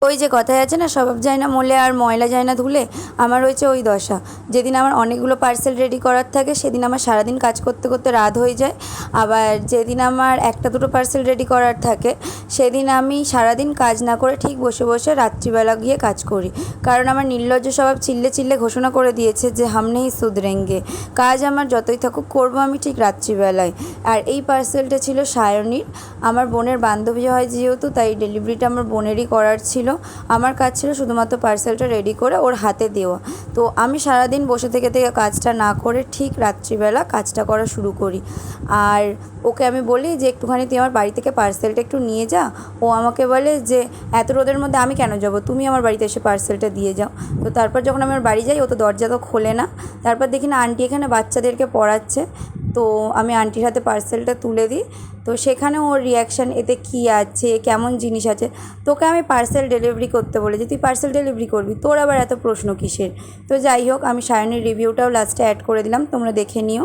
ওই যে কথায় আছে না, স্বভাব যায় না মলে আর ময়লা যায় না ধুলে, আমার হয়েছে ওই দশা। যেদিন আমার অনেকগুলো পার্সেল রেডি করার থাকে সেদিন আমার সারাদিন কাজ করতে করতে রাত হয়ে যায়। আবার যেদিন আমার একটা দুটো পার্সেল রেডি করার থাকে সেদিন আমি সারাদিন কাজ না করে ঠিক বসে বসে রাত্রিবেলা গিয়ে কাজ করি। কারণ আমার নির্লজ্জ স্বভাব চিল্লে চিল্লে ঘোষণা করে দিয়েছে যে হাম নেই সুধরেঙ্গে, কাজ আমার যতই থাকুক করবো আমি ঠিক রাত্রিবেলায়। আর এই পার্সেলটা ছিল সায়নীর, আমার বোনের বান্ধবী হয় যেহেতু, তাই ডেলিভারিটা আমার বোনেরই করার ছিল। আমার কাজ ছিল শুধুমাত্র পার্সেলটা রেডি করে ওর হাতে দেওয়া। তো আমি সারাদিন বসে থেকে থেকে কাজটা না করে ঠিক রাত্রিবেলা কাজটা করা শুরু করি। আর ওকে আমি বলি যে একটুখানি তুই আমার বাড়ি থেকে পার্সেলটা একটু নিয়ে যা। ও আমাকে বলে যে এত রোদের মধ্যে আমি কেন যাব, তুমি আমার বাড়িতে এসে পার্সেলটা দিয়ে যাও। তো তারপর যখন আমি আমার বাড়ি যাই ও তো দরজা তো খোলে না। তারপর দেখি না আন্টি এখানে বাচ্চাদেরকে পড়াচ্ছে, তো আমি আন্টির হাতে পার্সেলটা তুলে দিই। তো সেখানে ওর রিয়াকশান, এতে কী আছে, কেমন জিনিস আছে। তোকে আমি পার্সেল ডেলিভারি করতে বলেছি, তুই পার্সেল ডেলিভারি করবি, তোর আবার এত প্রশ্ন কিসের। তো যাই হোক, আমি সায়নীর রিভিউটাও লাস্টে অ্যাড করে দিলাম, তোমরা দেখে নিও।